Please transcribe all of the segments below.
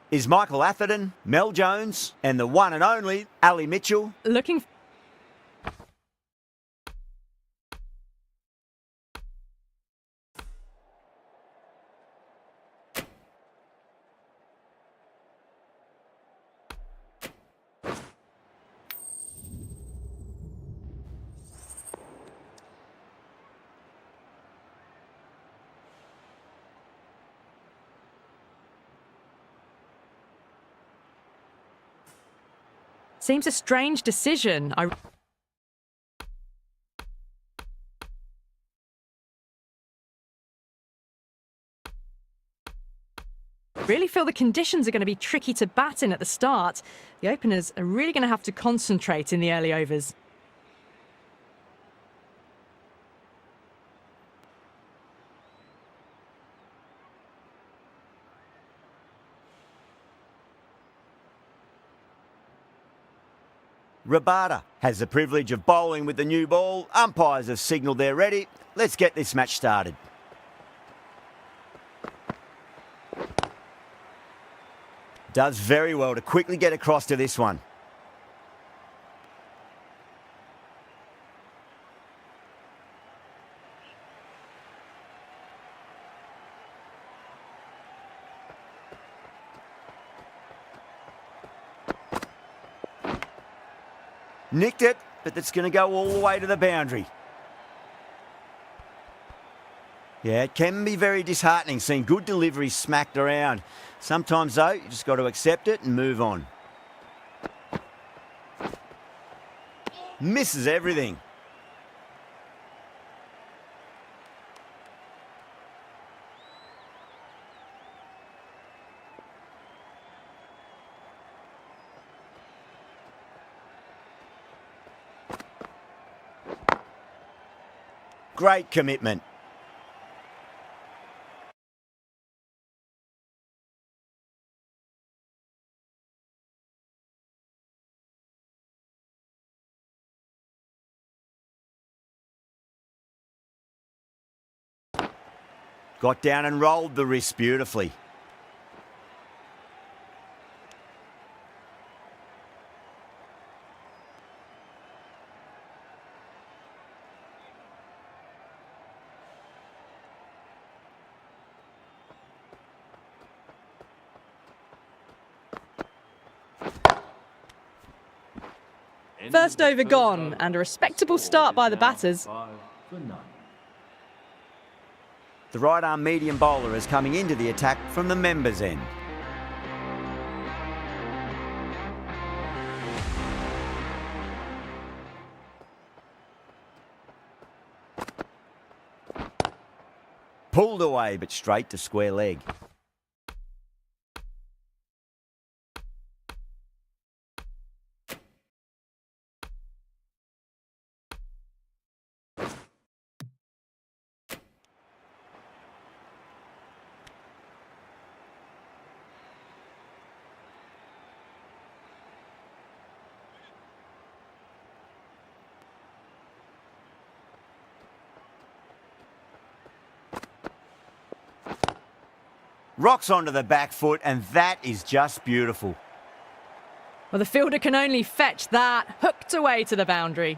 is Michael Atherton, Mel Jones, and the one and only Ali Mitchell. Looking. Seems a strange decision. I really feel the conditions are going to be tricky to bat in at the start. The openers are really going to have to concentrate in the early overs. Rabada has the privilege of bowling with the new ball. Umpires have signalled they're ready. Let's get this match started. Does very well to quickly get across to this one. Nicked it, but that's going to go all the way to the boundary. Yeah, it can be very disheartening seeing good deliveries smacked around. Sometimes, though, you just got to accept it and move on. Misses everything. Great commitment. Got down and rolled the wrist beautifully. First over gone, and a respectable start by the batters. The right-arm medium bowler is coming into the attack from the members' end. Pulled away, but straight to square leg. Rocks onto the back foot, and that is just beautiful. Well, the fielder can only fetch that, hooked away to the boundary.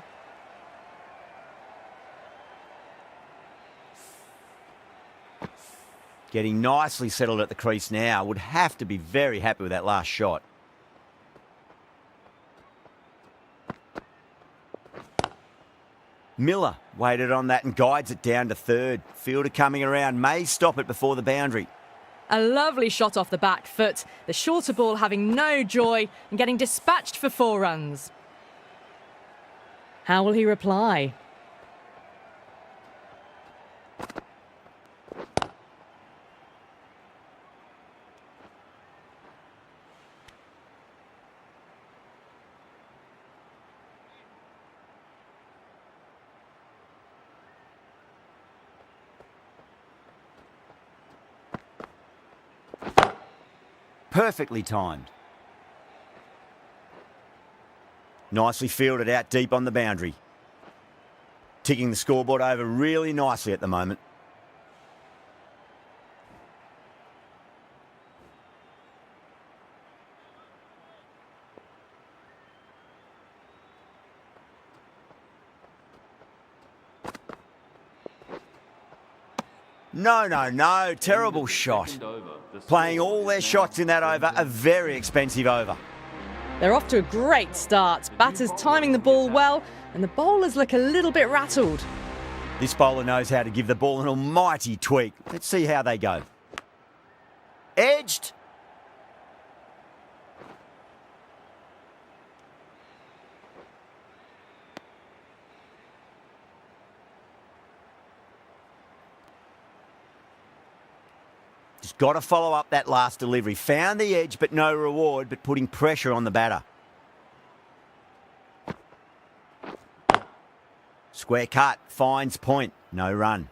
Getting nicely settled at the crease now. Would have to be very happy with that last shot. Miller waited on that and guides it down to third. Fielder coming around, may stop it before the boundary. A lovely shot off the back foot. The shorter ball having no joy and getting dispatched for 4 runs. How will he reply? Perfectly timed. Nicely fielded out deep on the boundary. Ticking the scoreboard over really nicely at the moment. No. Terrible shot. Playing all their shots in that over, a very expensive over. They're off to a great start. Batters timing the ball well, and the bowlers look a little bit rattled. This bowler knows how to give the ball an almighty tweak. Let's see how they go. Edged. Just got to follow up that last delivery. Found the edge, but no reward, but putting pressure on the batter. Square cut, finds point, no run.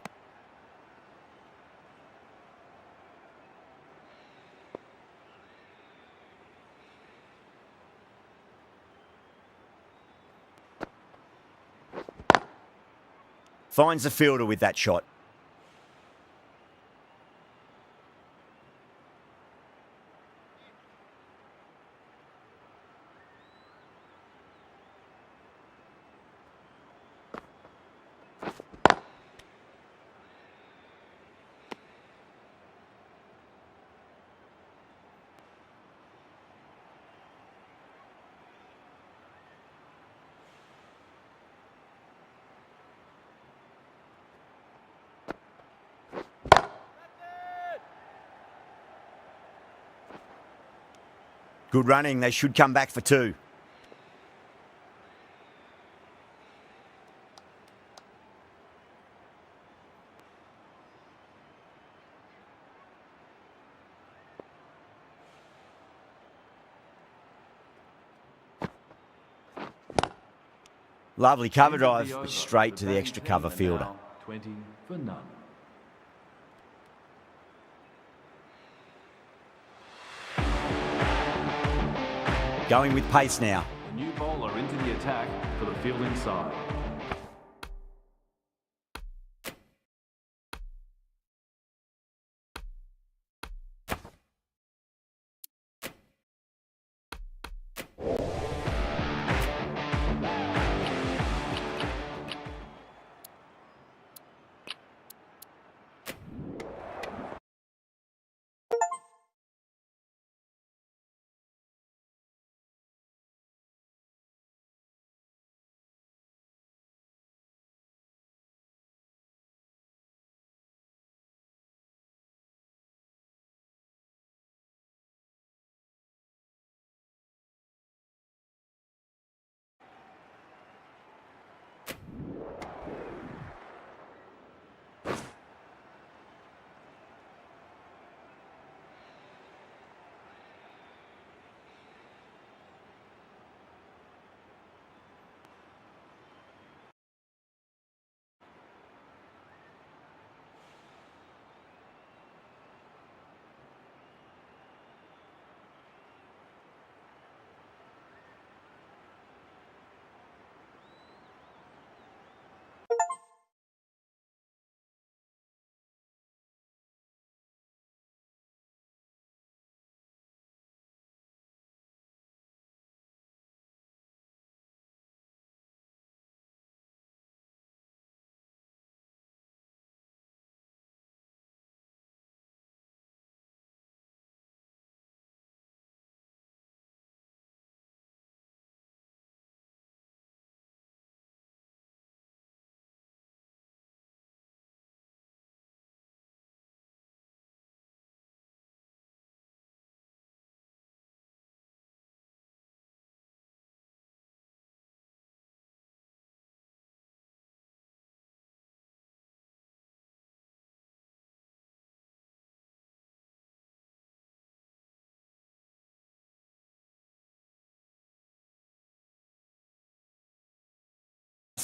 Finds the fielder with that shot. Good running, they should come back for two. Lovely cover drive, straight to the extra cover fielder. 20 for none. Going with pace now. A new bowler into the attack for the fielding side.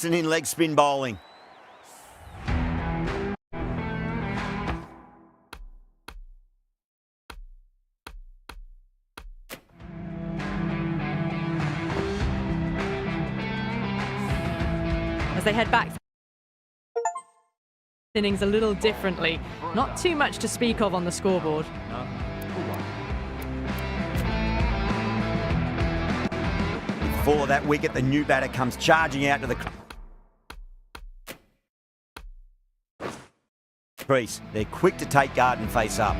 In leg spin bowling. As they head back, innings a little differently. Not too much to speak of on the scoreboard. For that wicket, the new batter comes charging out to the... crease. They're quick to take guard and face up.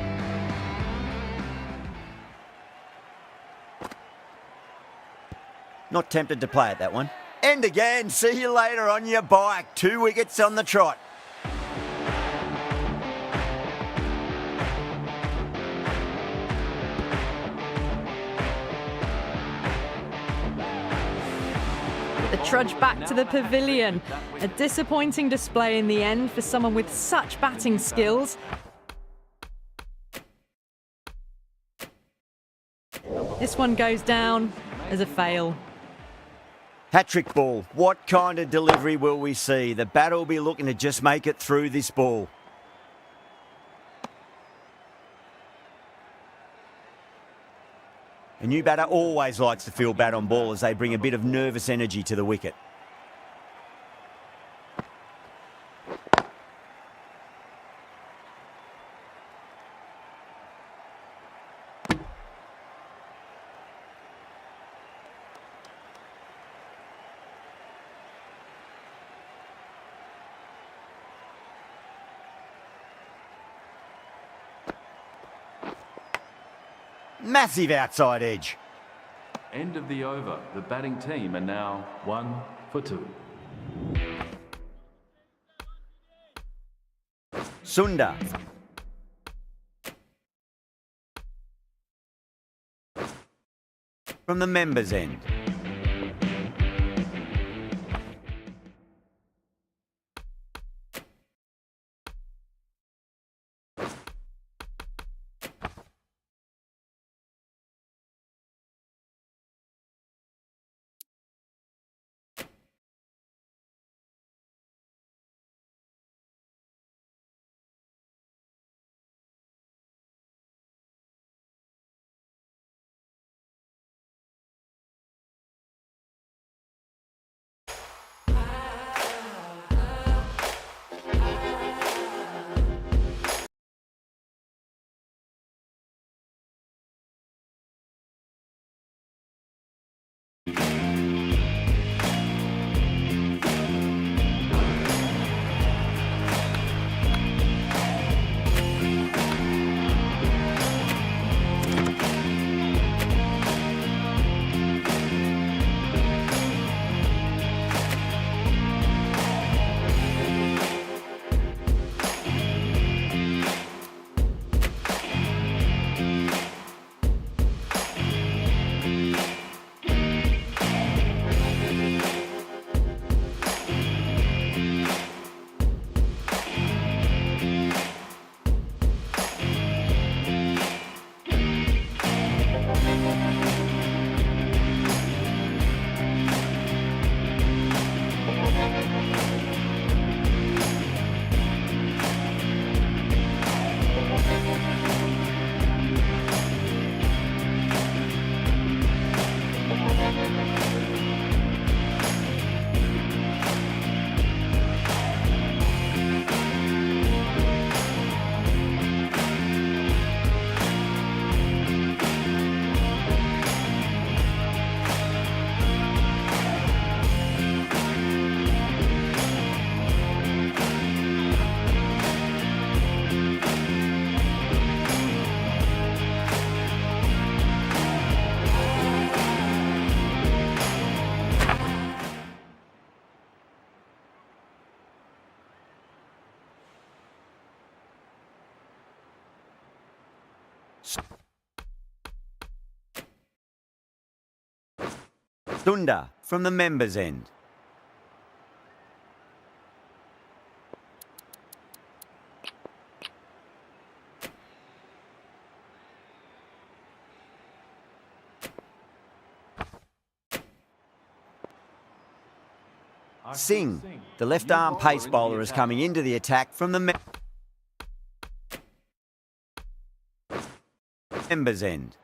Not tempted to play it, that one. And again, see you later on your bike. 2 wickets on the trot. The trudge back to the pavilion. A disappointing display in the end for someone with such batting skills. This one goes down as a fail. Hat-trick ball. What kind of delivery will we see? The batter will be looking to just make it through this ball. A new batter always likes to feel bat on ball as they bring a bit of nervous energy to the wicket. Massive outside edge. End of the over. The batting team are now 1 for 2. Sundar. From the members' end. Sundar from the members' end. Singh, the left-arm pace bowler, is coming into the attack from the members' end.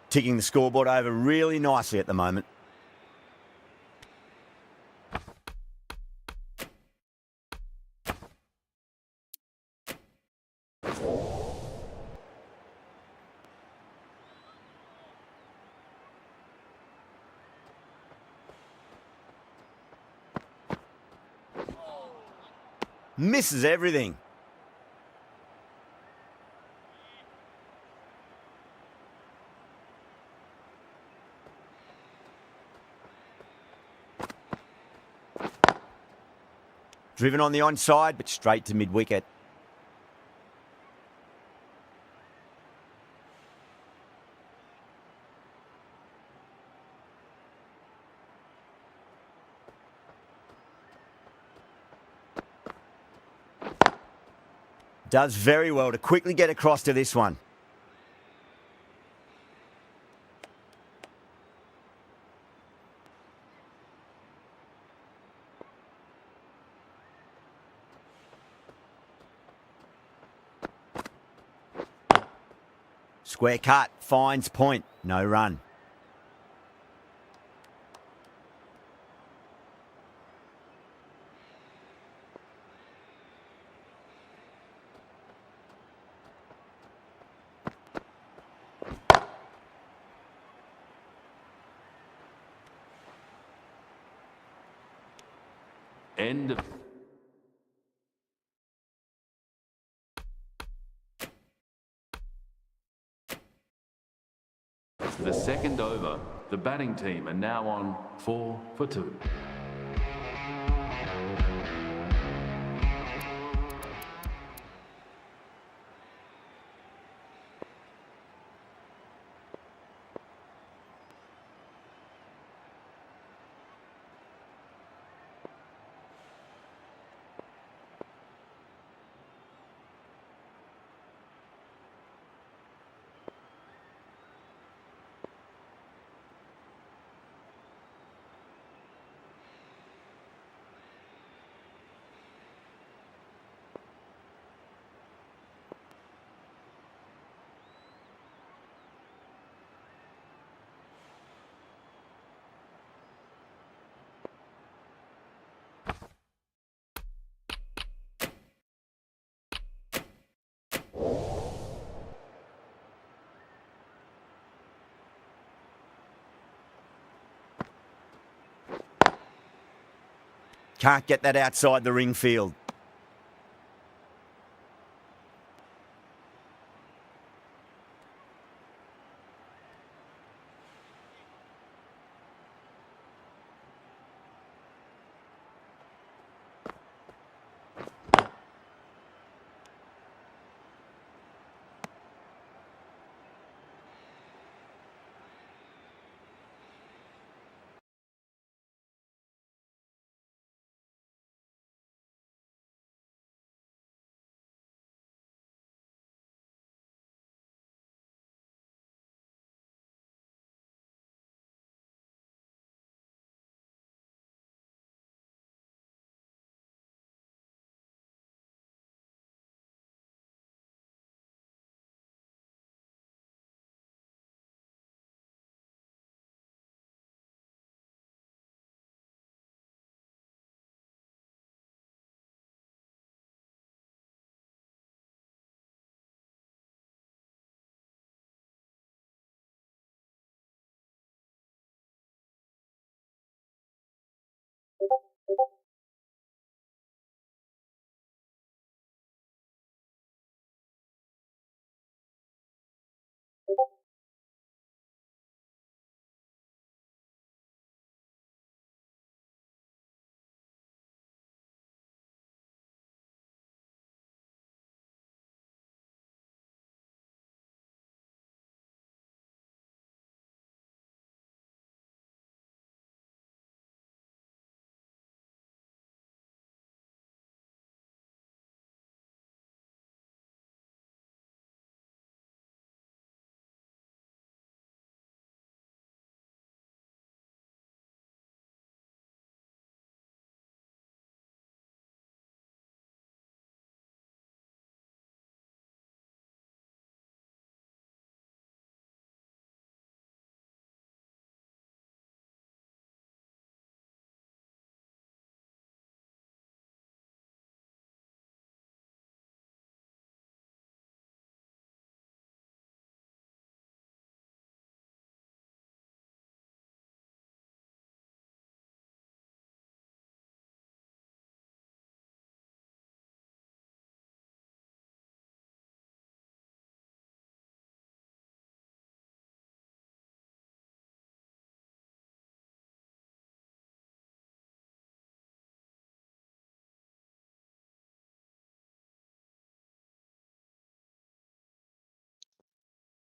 Ticking the scoreboard over really nicely at the moment. Misses everything. Driven on the onside, but straight to mid-wicket. Does very well to quickly get across to this one. Square cut, finds point, no run. End of... The second over, the batting team are now on 4 for 2. Can't get that outside the ring field.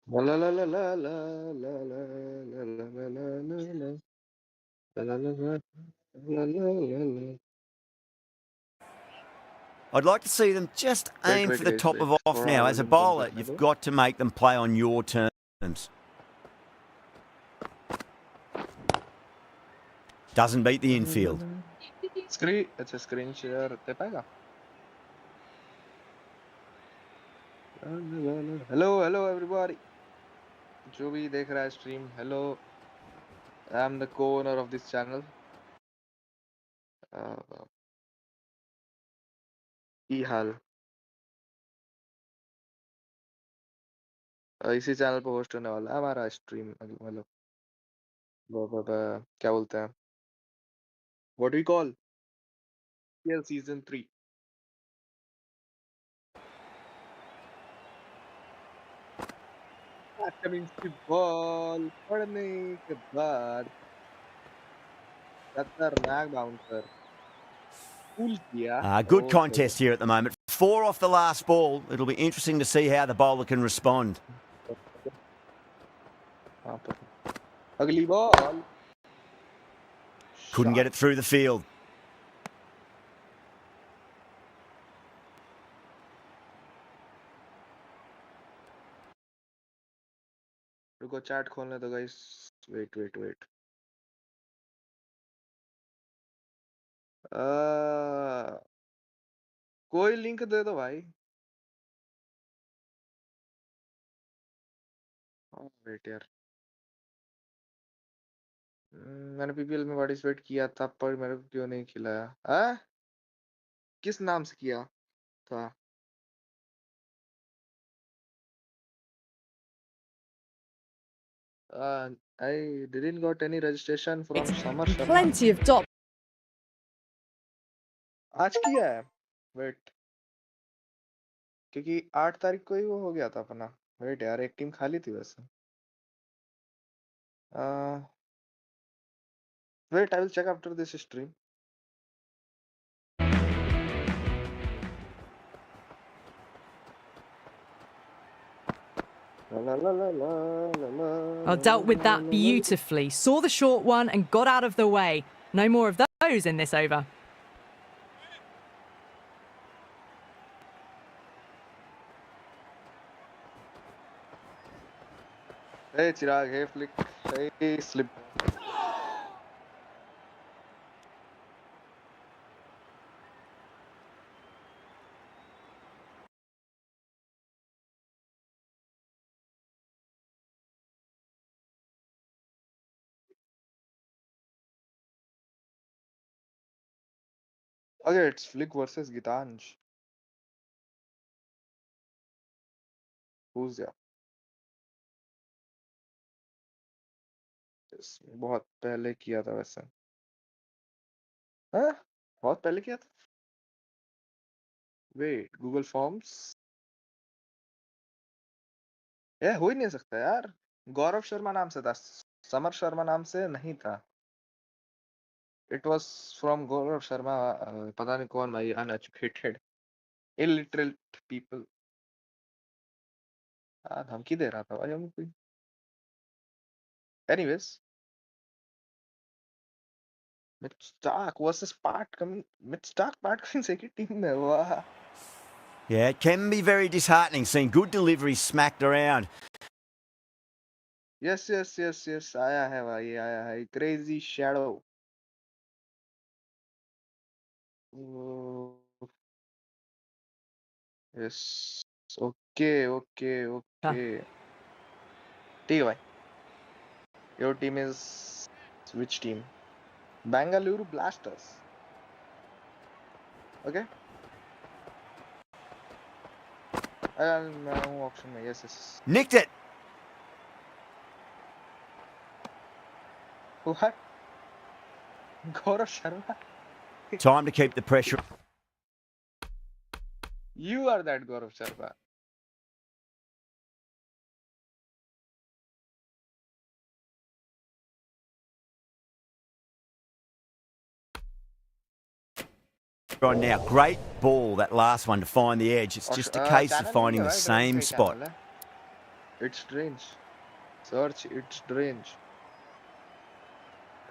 La la la la la la la la la la la la la la. La la la la la la la la. I'd like to see them just aim Wait for the guys, top wait. of off थोड़ा now. As a volume come bowler, करने you've दो. got to make them play on your terms. Doesn't beat the infield. Screen, अच्छा screen share दे पाएगा? Hello, hello everybody. जो भी देख रहा है stream, hello. I'm the co-owner of this channel. Uh, की हाल? इसी चैनल पे होस्ट होने वाला है हमारा स्ट्रीम मतलब क्या बोलते हैं what do we call TPL season 3 coming की बॉल पड़ने के बाद खतरनाक बाउंसर पुल किया Good ओहो contest here at the moment. 4 off the last ball. It'll be interesting to see how the bowler can respond. हाँ, अगली ball Couldn't get it through the field. रुको चैट खोलने दो गाइस वेट वेट वेट कोई link दे दो भाई wait यार मैंने पीपीएल में पार्टिसिपेट किया था पर मेरे को क्यों नहीं खिलाया किस नाम से किया था I didn't got any registration from Samar And Sharma. plenty of dot. आज किया है वेट क्योंकि 8 तारीख को ही वो हो गया था अपना वेट यार एक टीम खाली थी वैसे wait I will check after this stream Oh, dealt with that beautifully. Saw the short one and got out of the way. No more of those in this over. Hey Chirag, hey Flick, hey Slip. Okay, it's Flick versus Gitanj. Who's there? Yes, बहुत पहले किया था वैसे हाँ बहुत पहले किया था वेट गूगल फॉर्म्स ये हो ही नहीं सकता यार गौरव शर्मा नाम से था समर शर्मा नाम से नहीं था it was from Gaurav Sharma पता नहीं कौन भाई अनएजुकेटेड इलिटरेट पीपल धमकी दे रहा था भाई हमको anyways Mitch Starc versus Pat Cummins Mitch Starc Pat Cummins एक ही टीम में वाह Yeah, it can be very disheartening seeing good deliveries smacked around. Yes आया है भाई आया है crazy shadow yes okay okay okay ठीक है भाई your team is which team Bengaluru Blasters okay मैं हूँ ऑप्शन में yes yes Nicked it. What Gaurav Sharma Time to keep the pressure. You are that Gaurav Sharma Right now, great ball, that last one to find the edge. It's just a case of finding the same spot. It's strange. Search it's strange.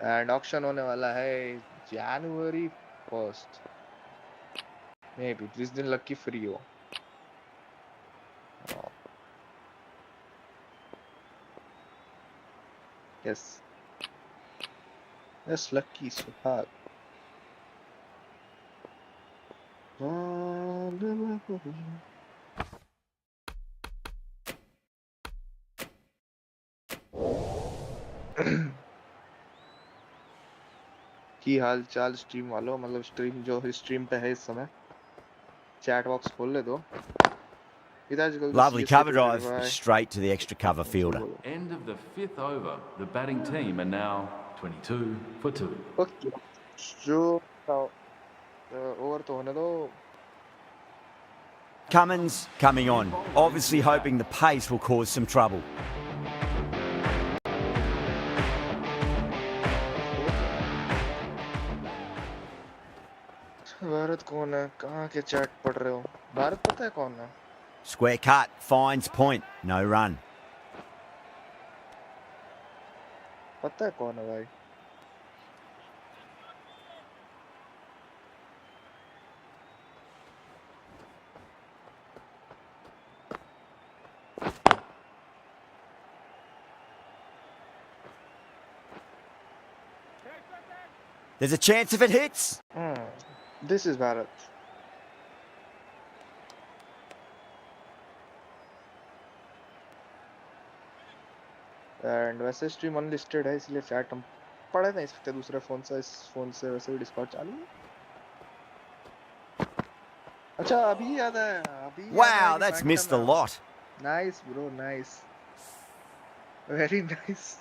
And auction होने वाला है January 1st. Maybe जिस दिन lucky free हो. Oh, yes. Yes, lucky Suhag. की हाल चाल stream वालों मतलब स्ट्रीम जो स्ट्रीम पे है इस समय चैट बॉक्स खोल ले दो इधर go to Lovely CSK cover to drive, verify. straight to the extra cover fielder. End of the 5th over. The batting team are now 22 for 2. Okay. जो ओवर तो होने दो Cummins coming on, obviously hoping the pace will cause some trouble. Bharat कौन है कहाँ के chat पढ़ रहे हो भारत पता है कौन है Square cut, finds point, no run. पता है कौन है भाई There's a chance if it hits. This is Bharat and वैसे स्ट्रीम अनलिस्टेड है इसलिए चैट हम पढ़ नहीं सकते दूसरे फोन से इस फोन से वैसे भी डिस्कॉर्ड चालू है अच्छा अभी याद है अभी Wow, that's missed a lot. Nice bro nice very nice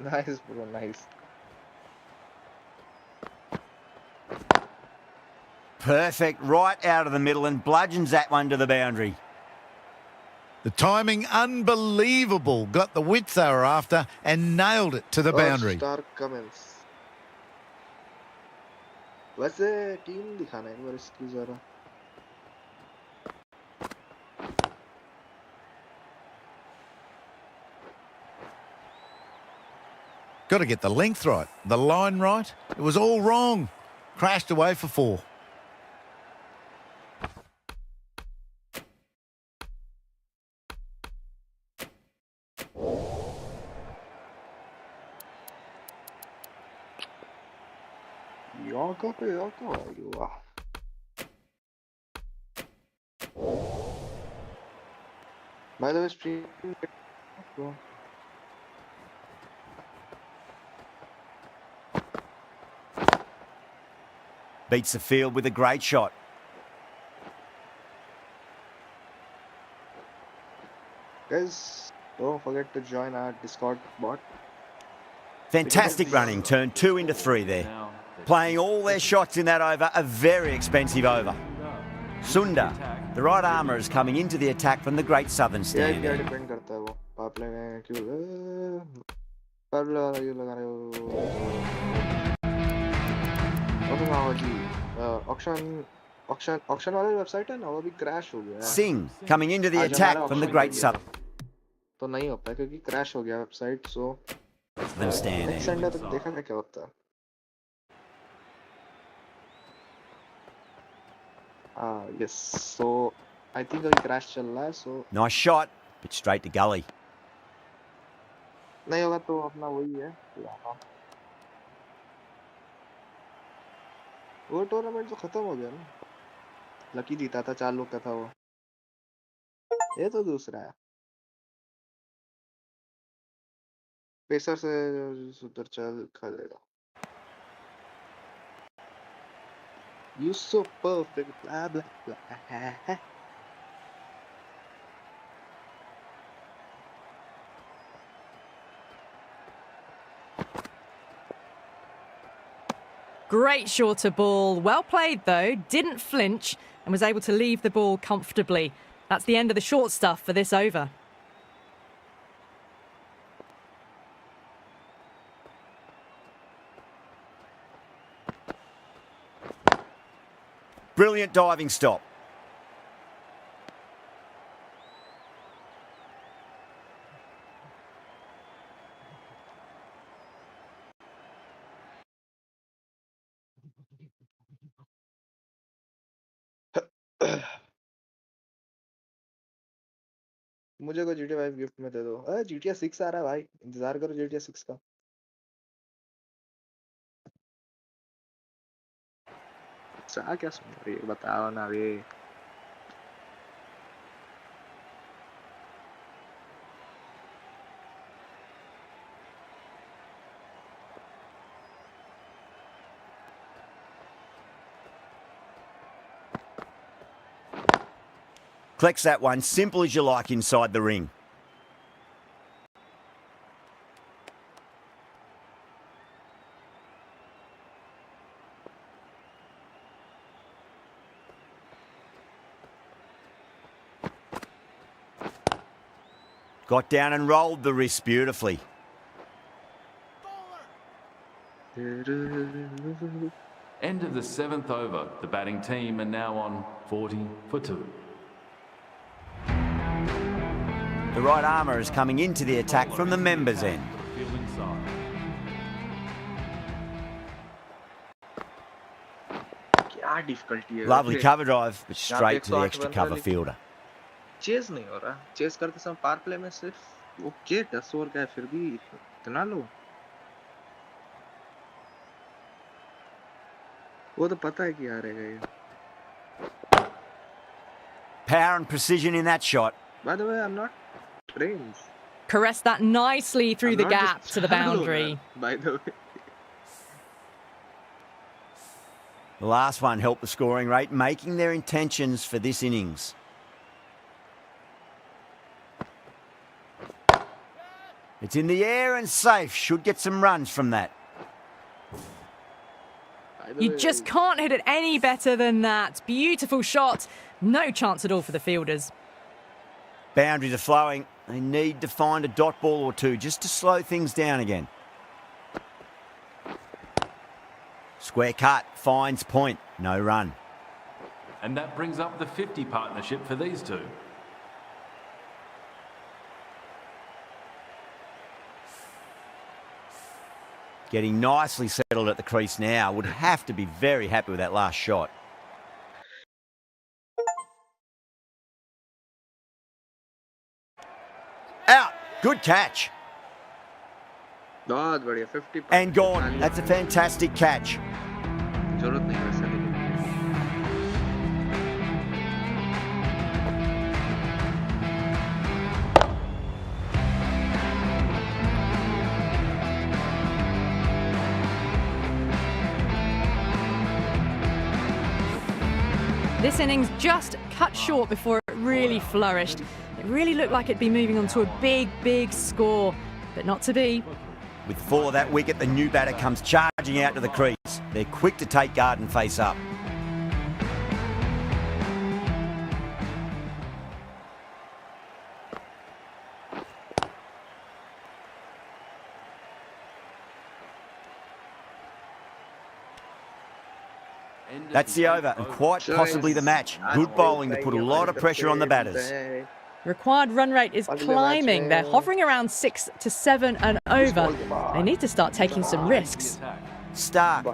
nice bro nice Perfect, right out of the middle and bludgeons that one to the boundary. The timing unbelievable. Got the width they were after and nailed it to the boundary. Star comments वैसे team दिखाना एक बार इसकी जरा Got to get the length right, the line right. It was all wrong. Crashed away for 4. Yorker पे Yorker you are by the way stream Beats the field with a great shot. guys don't forget to join our Discord bot Fantastic running, turned 2 into 3 there. Playing all their shots in that over, a very expensive over. Sundar, the right armour, is coming into the attack from the Great Southern stand. क्या depend करता है वो पाप लेने क्यों पाप लगा ये लगा रहे हो ओके मामा जी ऑक्शन वाली वेबसाइट है ना वो भी क्रैश हो गया है Singh coming into the attack from the Great Southern तो नहीं हो पाया क्योंकि क्रैश हो गया website so stand. Next Sunday तक देखा क्या होता है yes so I think अभी क्रैश चल रहा है so Nice shot, but straight to gully. नहीं होगा तो अपना वही है वो टूर्नामेंट तो खत्म हो गया ना लकी जीता था 4 लोग का था वो ये तो दूसरा है पेसर से उधर चल खा जाएगा You so perfect, blah blah blah. Great shorter ball. Well played, though. Didn't flinch and was able to leave the ball comfortably. That's the end of the short stuff for this over. Brilliant diving stop. मुझे को GTA 5 gift में दे दो। GTA 6 आ रहा है भाई, इंतजार करो GTA 6 का। क्या सुन रही है बताओ ना वे। Collects that one, simple as you like inside the ring. Got down and rolled the wrist beautifully. End of the 7th over. The batting team are now on 40 for 2. The right armour is coming into the attack from the members' end. Fielding side. क्या difficulty है। Lovely cover drive, but straight to the 108 extra बन cover रहा है, fielder. Chess नहीं हो रहा। Chess करते समय पावर प्ले में सिर्फ ओके 10 ओवर का है, फिर भी इतना लो। वो तो पता है कि हारेगा ये। Power and precision in that shot. By the way, I'm not trained. Caressed that nicely through I'm the not gap just to the travel boundary. owner, by the way. The last one helped the scoring rate, making their intentions for this innings. It's in the air and safe. Should get some runs from that. By the You way, just can't hit it any better than that. Beautiful shot. No chance at all for the fielders. Boundaries are flowing. They need to find a dot ball or two just to slow things down again. Square cut, finds point, no run. And that brings up the 50 partnership for these two. Getting nicely settled at the crease now. Would have to be very happy with that last shot. Out. Good catch. बहुत बढ़िया 50 And gone. That's a fantastic catch. जरूरत नहीं वैसे लेकिन This innings just cut short before it really flourished. It really looked like it'd be moving on to a big, big score, but not to be. With 4 of that wicket, the new batter comes charging out to the crease. They're quick to take guard and face up. That's the over and quite possibly the match. Good bowling to put a lot of pressure on the batters. Required run rate is climbing. They're hovering around 6 to 7 and over. They need to start taking some risks. Stark,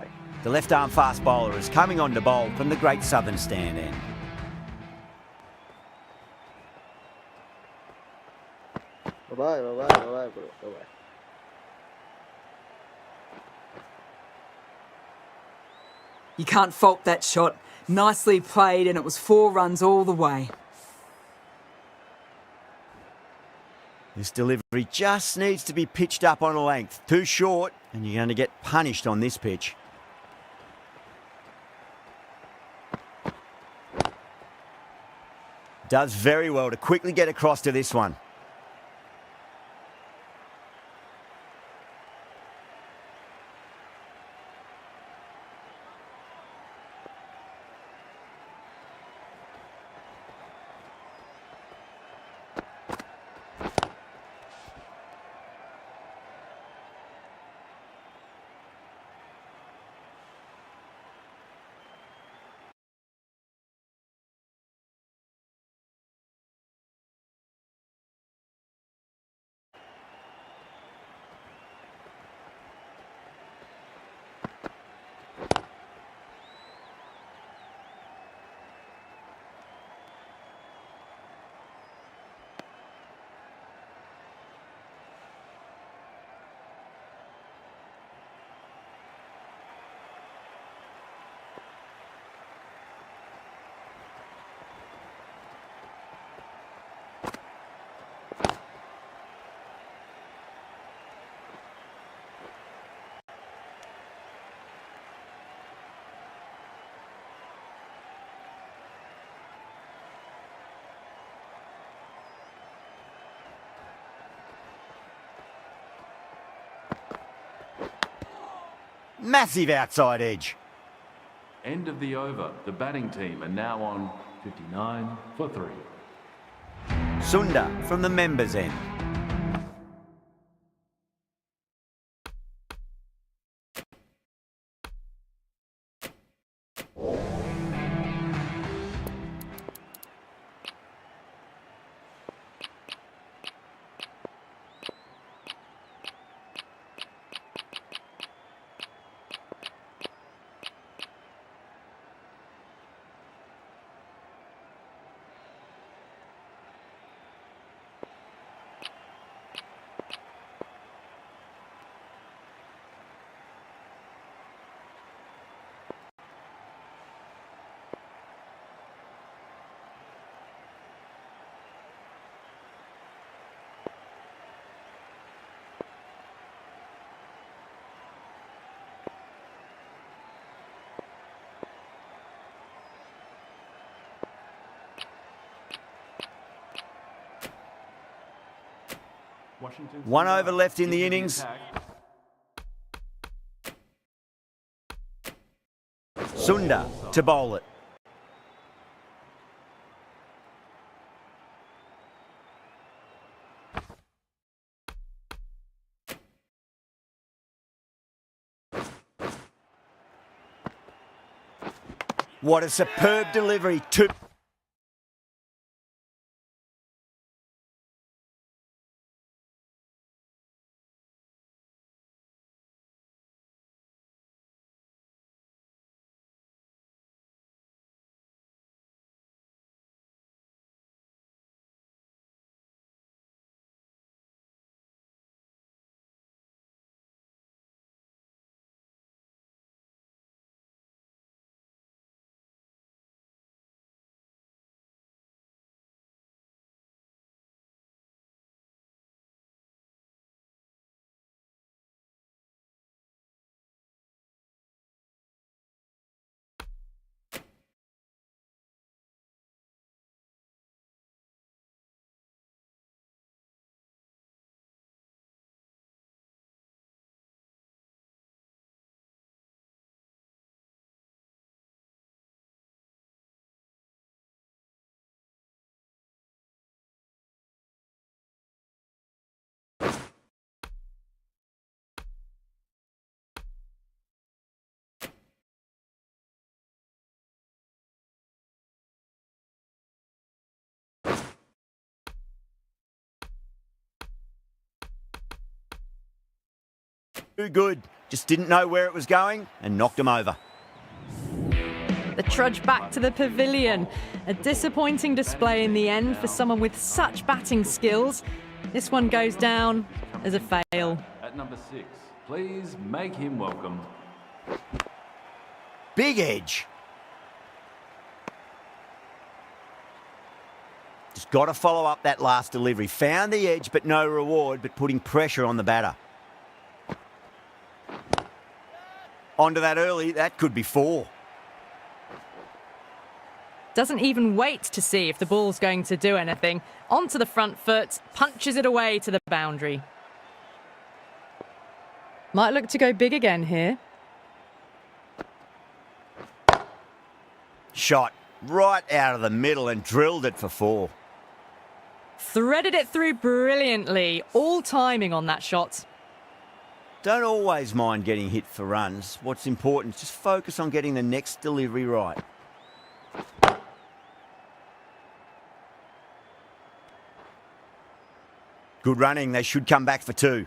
the left-arm fast bowler, is coming on to bowl from the Great Southern stand end. bye bye bro, bye. You can't fault that shot. Nicely played, and it was 4 runs all the way. This delivery just needs to be pitched up on a length. Too short, and you're going to get punished on this pitch. Does very well to quickly get across to this one. Massive outside edge. End of the over. The batting team are now on 59 for 3. Sunda from the members' end. One over left in the innings. Sunda to bowl it. What a superb delivery. Too good. Just didn't know where it was going and knocked him over. The trudge back to the pavilion. A disappointing display in the end for someone with such batting skills. This one goes down as a fail. At number 6, please make him welcome. Big edge. Just got to follow up that last delivery. Found the edge, but no reward, but putting pressure on the batter. Onto that early, that could be 4. Doesn't even wait to see if the ball's going to do anything. Onto the front foot, punches it away to the boundary. Might look to go big again here. Shot right out of the middle and drilled it for 4. Threaded it through brilliantly. All timing on that shot. Don't always mind getting hit for runs. What's important is just focus on getting the next delivery right. Good running. They should come back for 2.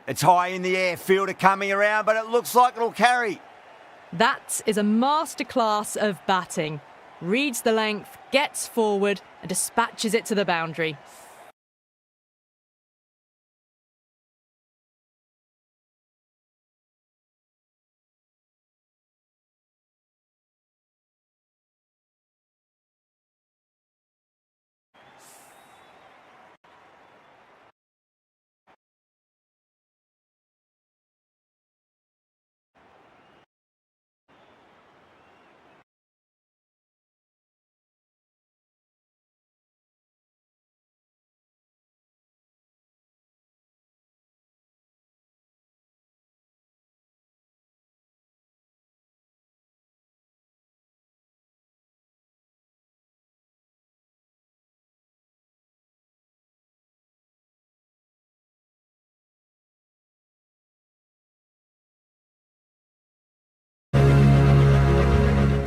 It's high in the air, fielder coming around, but it looks like it'll carry. That is a masterclass of batting. Reads the length, gets forward and dispatches it to the boundary.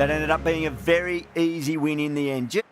That ended up being a very easy win in the end.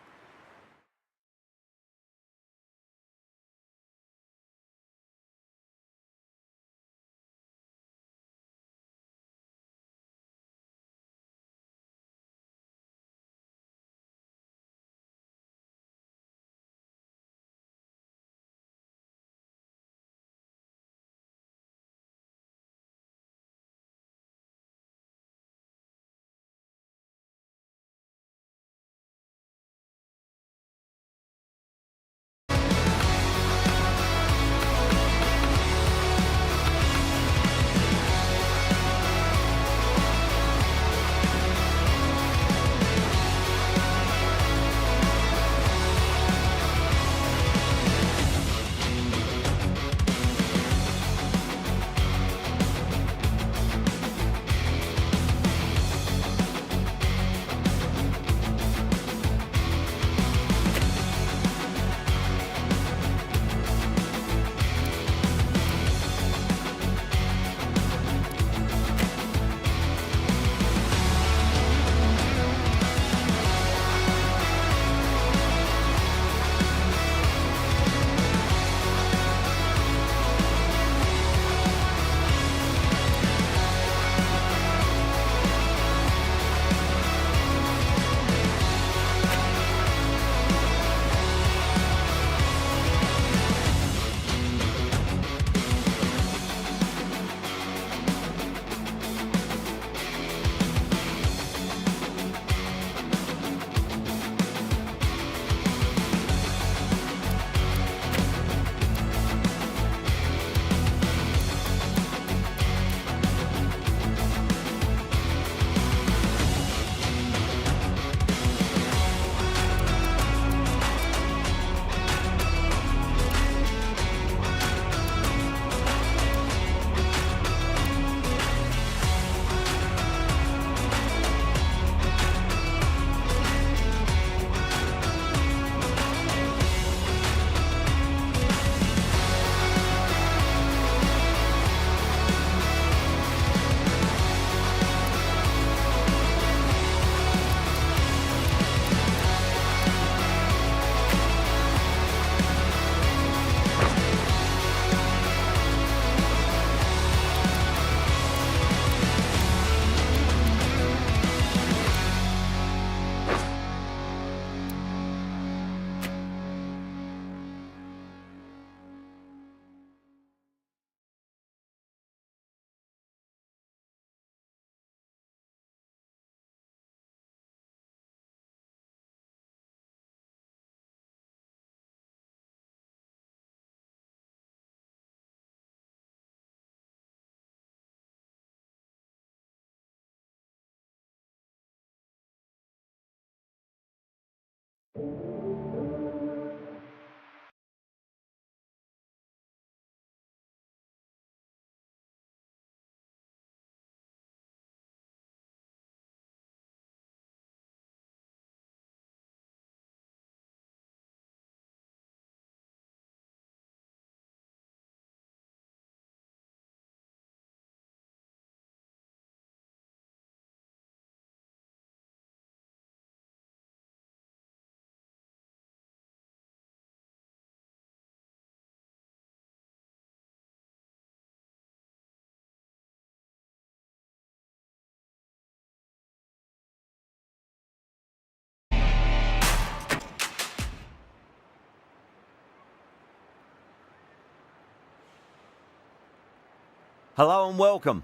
Hello and welcome.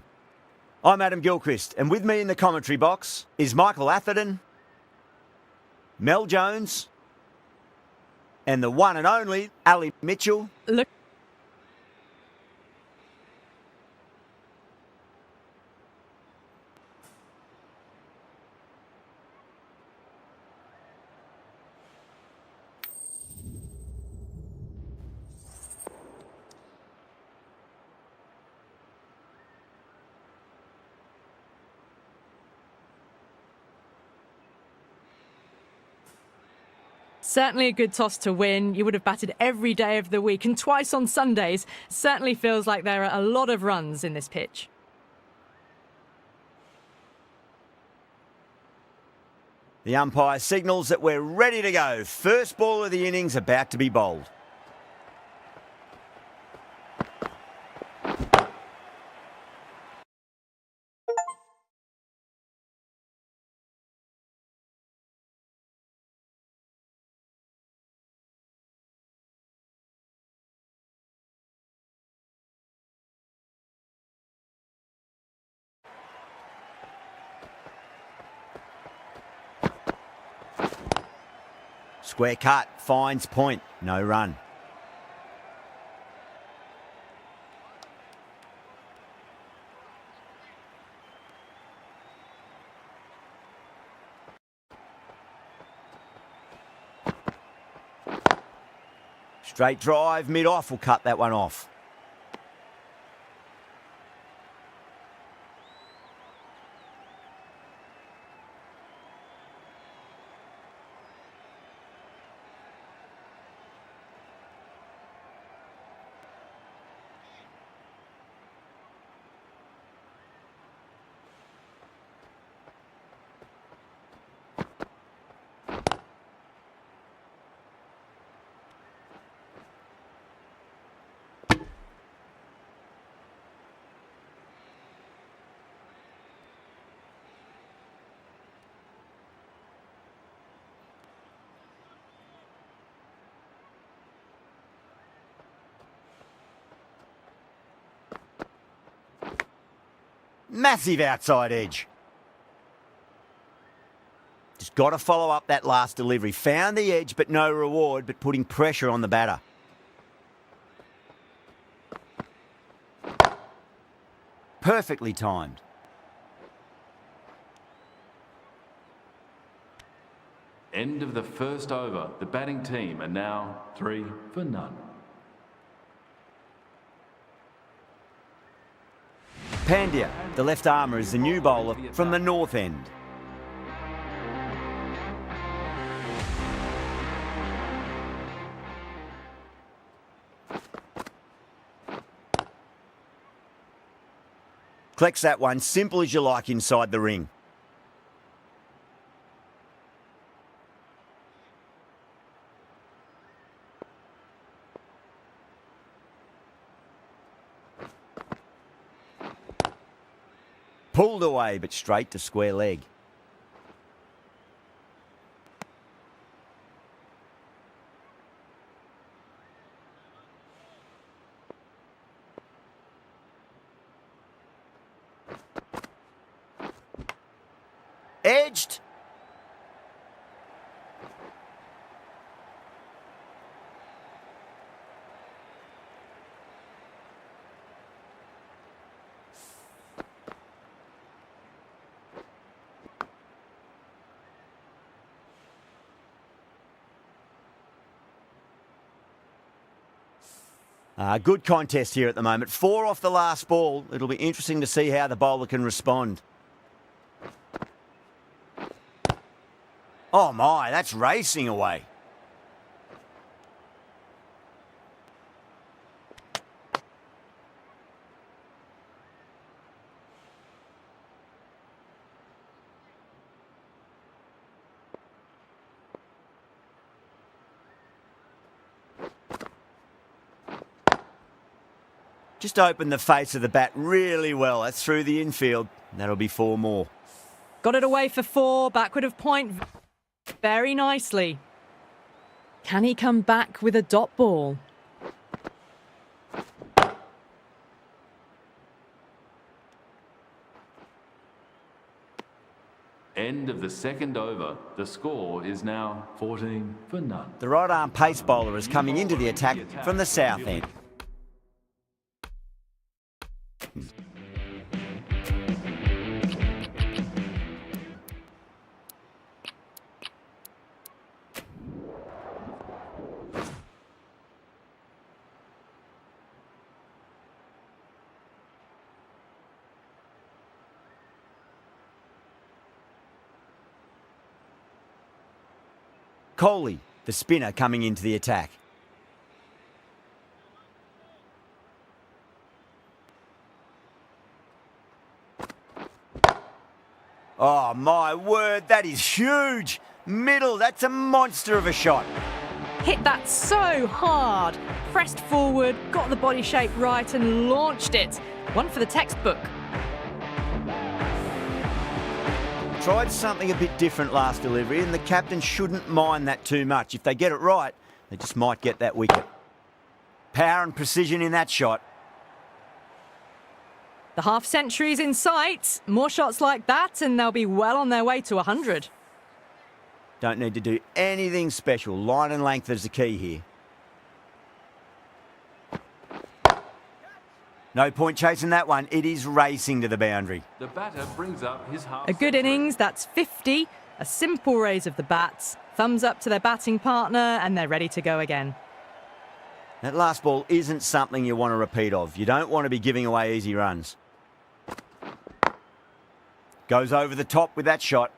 I'm Adam Gilchrist, and with me in the commentary box is Michael Atherton, Mel Jones, and the one and only Ali Mitchell. Look. Certainly a good toss to win. You would have batted every day of the week and twice on Sundays. Certainly feels like there are a lot of runs in this pitch. The umpire signals that we're ready to go. First ball of the innings about to be bowled. Square cut, finds point, no run. Straight drive, mid-off will cut that one off. Massive outside edge. Just got to follow up that last delivery. Found the edge, but no reward, but putting pressure on the batter. Perfectly timed. End of the first over. The batting team are now 3 for none. Pandya, the left armour, is the new bowler from the north end. Collects that one, simple as you like inside the ring. Pulled away, but straight to square leg. Edged. Good contest here at the moment. 4 off the last ball. It'll be interesting to see how the bowler can respond. Oh my, that's racing away. Just opened the face of the bat really well. That's through the infield. That'll be 4 more. Got it away for 4, backward of point very nicely. Can he come back with a dot ball? End of the second over. The score is now 14 for none. The right arm pace bowler is coming into the attack from the south end. Kohli, the spinner, coming into the attack. Oh, my word, that is huge. Middle, that's a monster of a shot. Hit that so hard. Pressed forward, got the body shape right and launched it. One for the textbook. Tried something a bit different last delivery, and the captain shouldn't mind that too much. If they get it right, they just might get that wicket. Power and precision in that shot. The half century's in sight. More shots like that and they'll be well on their way to 100. Don't need to do anything special. Line and length is the key here. No point chasing that one. It is racing to the boundary. The batter brings up his half. A good innings, that's 50. A simple raise of the bats. Thumbs up to their batting partner and they're ready to go again. That last ball isn't something you want to repeat of. You don't want to be giving away easy runs. Goes over the top with that shot.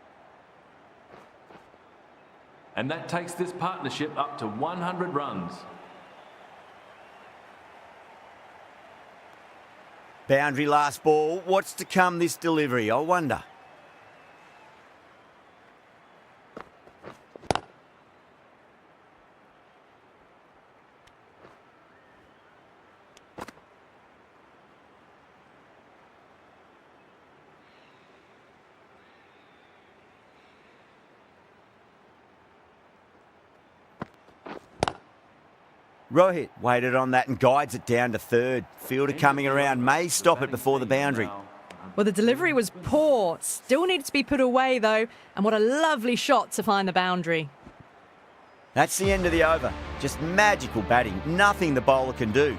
And that takes this partnership up to 100 runs. Boundary last ball. What's to come this delivery, I wonder? Rohit waited on that and guides it down to third. Fielder coming around may stop it before the boundary. Well, the delivery was poor. Still needs to be put away, though. And what a lovely shot to find the boundary. That's the end of the over. Just magical batting. Nothing the bowler can do,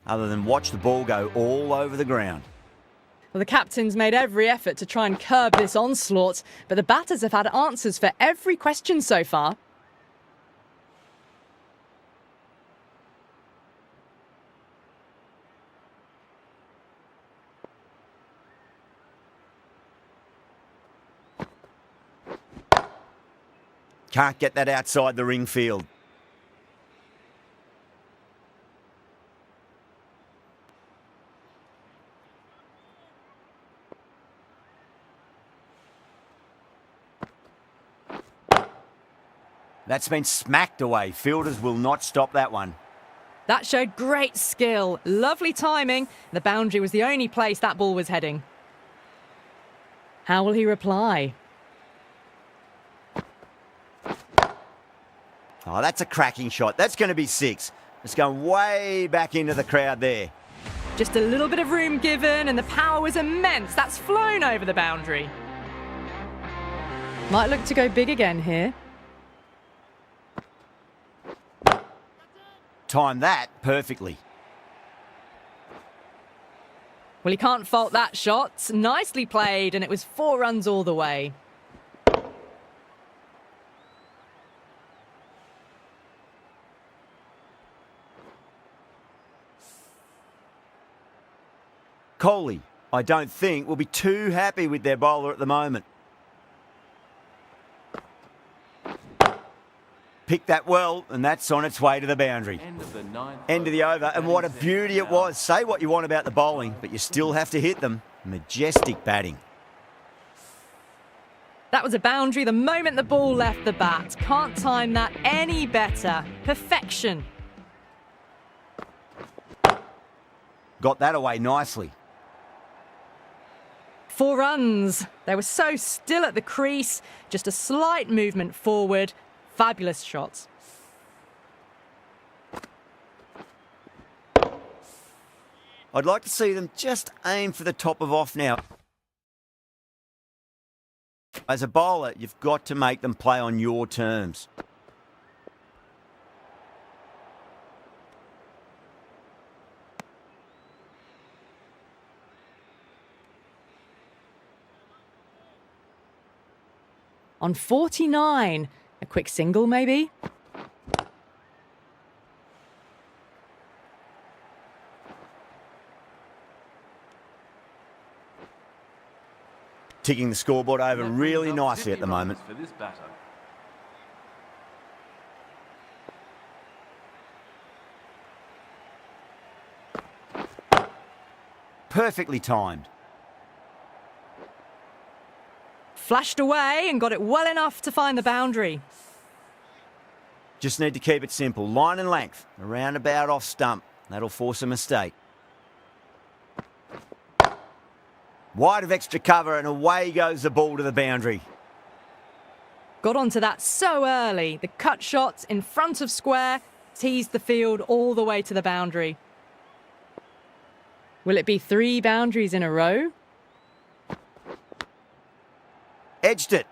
other than watch the ball go all over the ground. Well, the captain's made every effort to try and curb this onslaught, but the batters have had answers for every question so far. Can't get that outside the ring field. That's been smacked away. Fielders will not stop that one. That showed great skill, lovely timing. The boundary was the only place that ball was heading. How will he reply? Oh, that's a cracking shot. That's going to be 6. It's going way back into the crowd there. Just a little bit of room given and the power was immense. That's flown over the boundary. Might look to go big again here. Timed that perfectly. Well, he can't fault that shot. Nicely played, and it was 4 runs all the way. Kohli, I don't think, will be too happy with their bowler at the moment. Picked that well, and that's on its way to the boundary. End of the over, and what a beauty it was. Say what you want about the bowling, but you still have to hit them. Majestic batting. That was a boundary the moment the ball left the bat. Can't time that any better. Perfection. Got that away nicely. 4 runs. They were so still at the crease. Just a slight movement forward. Fabulous shots. I'd like to see them just aim for the top of off now. As a bowler, you've got to make them play on your terms. On 49. A quick single, maybe? Ticking the scoreboard over really nicely at the moment. For this batter. Perfectly timed. Flashed away and got it well enough to find the boundary. Just need to keep it simple. Line and length, around about off stump. That'll force a mistake. Wide of extra cover and away goes the ball to the boundary. Got onto that so early. The cut shot in front of square teased the field all the way to the boundary. Will it be 3 boundaries in a row? Edged it.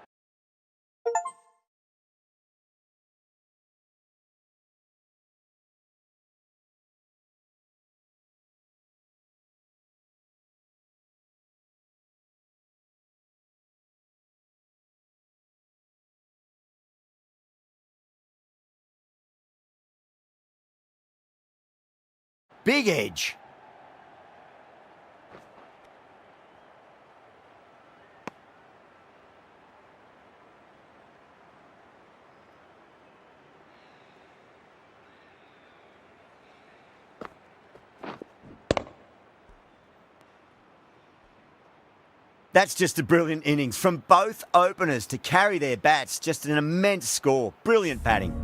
Big edge. That's just a brilliant innings from both openers to carry their bats. Just an immense score. Brilliant batting.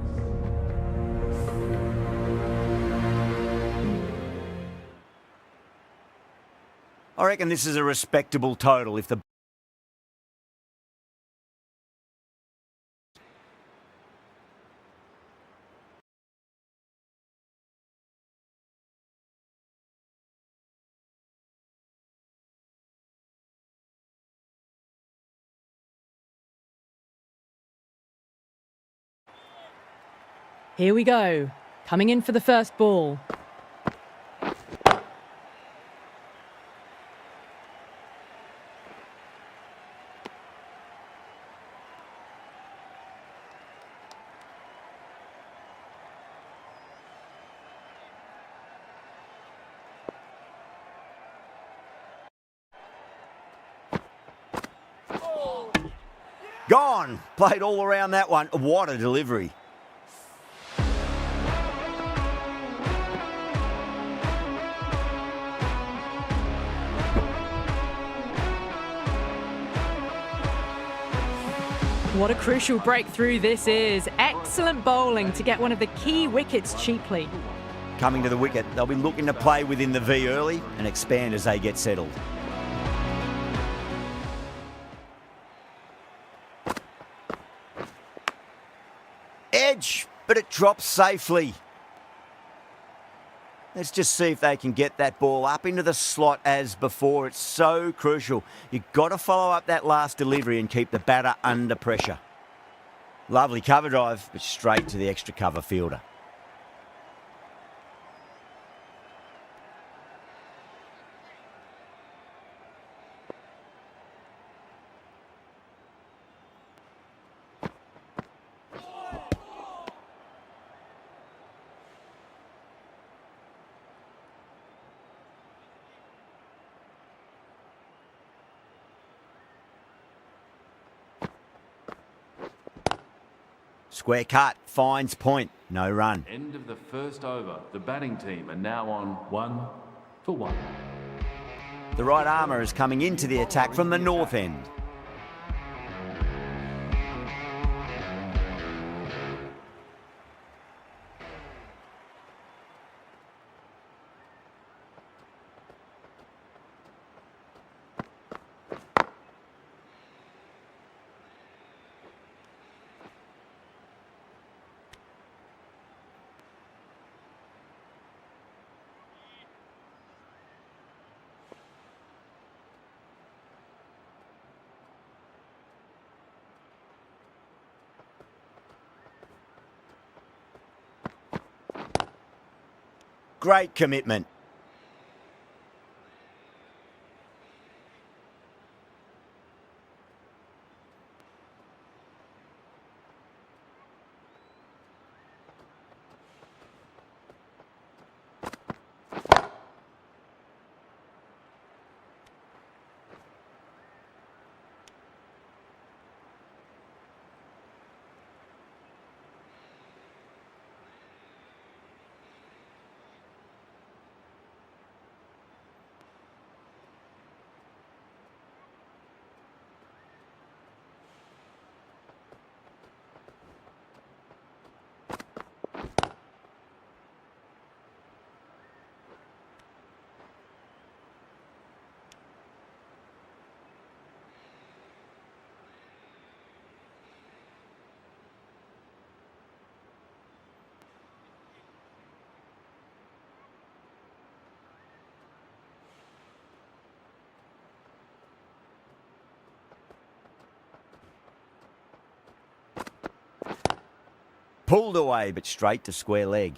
I reckon this is a respectable total if the... Here we go. Coming in for the first ball. Gone. Played all around that one. What a delivery. What a crucial breakthrough this is. Excellent bowling to get one of the key wickets cheaply. Coming to the wicket, they'll be looking to play within the V early and expand as they get settled. Edge, but it drops safely. Let's just see if they can get that ball up into the slot as before. It's so crucial. You've got to follow up that last delivery and keep the batter under pressure. Lovely cover drive, but straight to the extra cover fielder. Square cut, finds point, no run. End of the first over. The batting team are now on 1 for 1. The right armour is coming into the attack from the north end. Great commitment. Pulled away, but straight to square leg.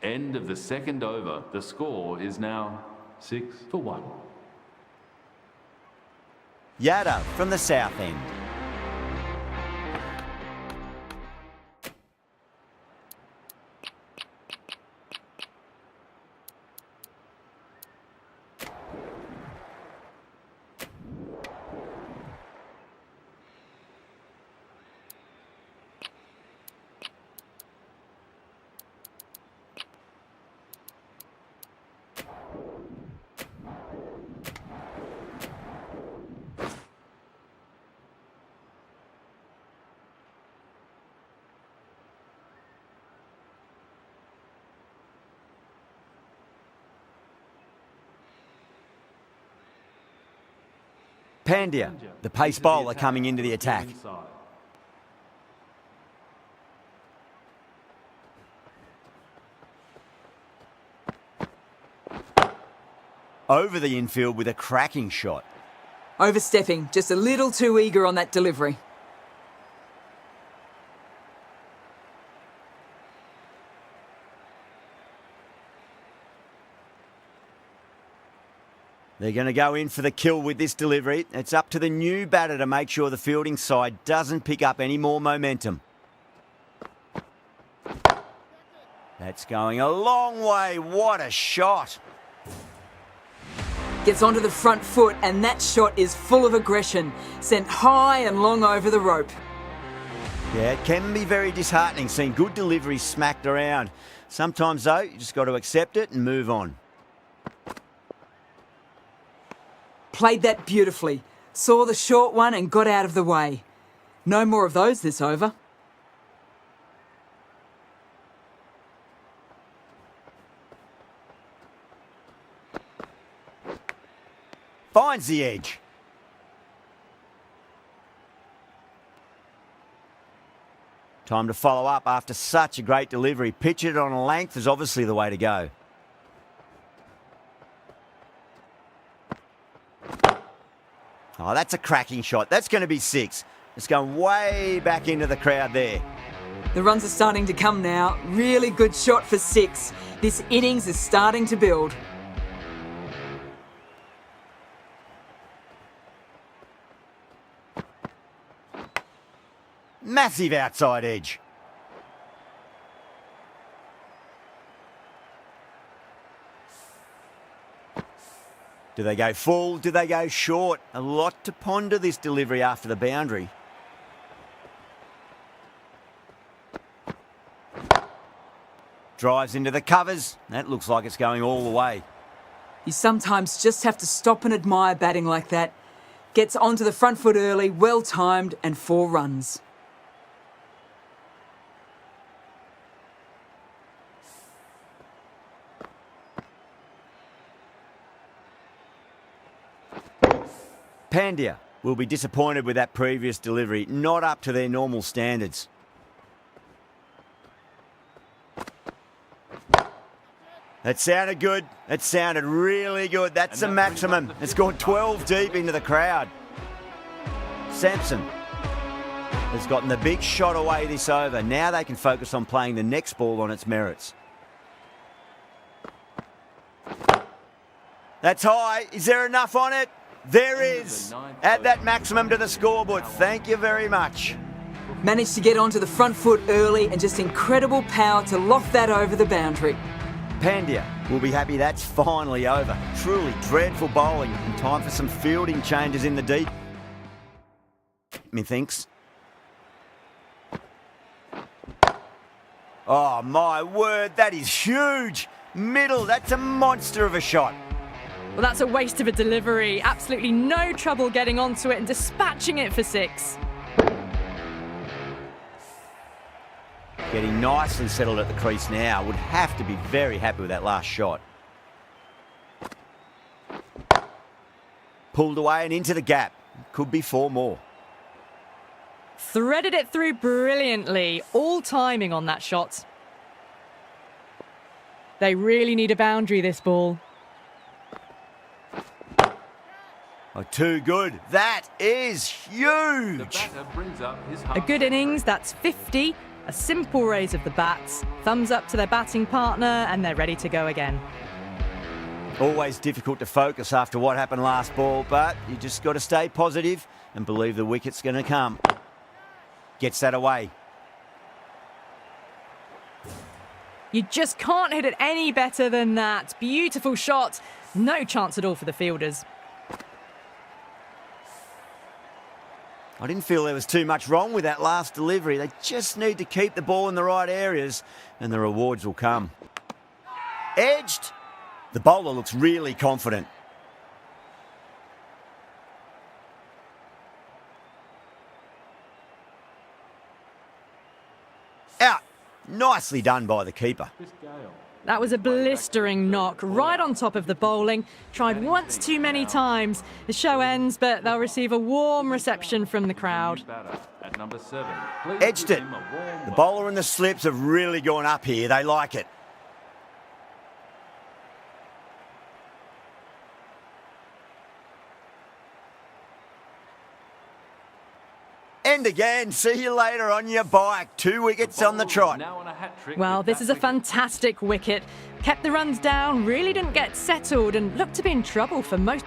End of the second over. The score is now 6-1. Yada from the south end. Pandya, the pace bowler coming into the attack. Over the infield with a cracking shot. Overstepping, just a little too eager on that delivery. They're going to go in for the kill with this delivery. It's up to the new batter to make sure the fielding side doesn't pick up any more momentum. That's going a long way. What a shot. Gets onto the front foot, and that shot is full of aggression, sent high and long over the rope. Yeah, it can be very disheartening seeing good deliveries smacked around. Sometimes, though, you just got to accept it and move on. Played that beautifully. Saw the short one and got out of the way. No more of those this over. Finds the edge. Time to follow up after such a great delivery. Pitch it on a length is obviously the way to go. Oh, that's a cracking shot. That's going to be 6. It's going way back into the crowd there. The runs are starting to come now. Really good shot for 6. This innings is starting to build. Massive outside edge. Do they go full? Do they go short? A lot to ponder this delivery after the boundary. Drives into the covers. That looks like it's going all the way. You sometimes just have to stop and admire batting like that. Gets onto the front foot early, well timed, and 4 runs. Pandya will be disappointed with that previous delivery, not up to their normal standards. That sounded good. It sounded really good. That's the maximum. It's gone 12 deep into the crowd. Sampson has gotten the big shot away this over. Now they can focus on playing the next ball on its merits. That's high. Is there enough on it? There is. Add that maximum to the scoreboard. Thank you very much. Managed to get onto the front foot early and just incredible power to loft that over the boundary. Pandya will be happy that's finally over. Truly dreadful bowling and time for some fielding changes in the deep. Methinks. Oh my word, that is huge. Middle, that's a monster of a shot. Well, that's a waste of a delivery. Absolutely no trouble getting onto it and dispatching it for 6. Getting nicely settled at the crease now. Would have to be very happy with that last shot. Pulled away and into the gap. Could be 4 more. Threaded it through brilliantly. All timing on that shot. They really need a boundary, this ball. Oh, too good. That is The huge. batter brings up his A good innings, that's 50. A simple raise of the bats. Thumbs up to their batting partner, and they're ready to go again. Always difficult to focus after what happened last ball, but you just got to stay positive and believe the wicket's going to come. Gets that away. You just can't hit it any better than that. Beautiful shot. No chance at all for the fielders. I didn't feel there was too much wrong with that last delivery. They just need to keep the ball in the right areas and the rewards will come. Edged. The bowler looks really confident. Out. Nicely done by the keeper. That was a blistering knock right on top of the bowling. Tried once too many times. The show ends, but they'll receive a warm reception from the crowd. At number 7. Please Edged give it. him a warm The bowler and the slips have really gone up here. They like it. And again, see you later on your bike. 2 wickets on the trot. Now on a hat trick Well, with this that is a wicket. fantastic wicket. Kept the runs down, really didn't get settled, and looked to be in trouble for most.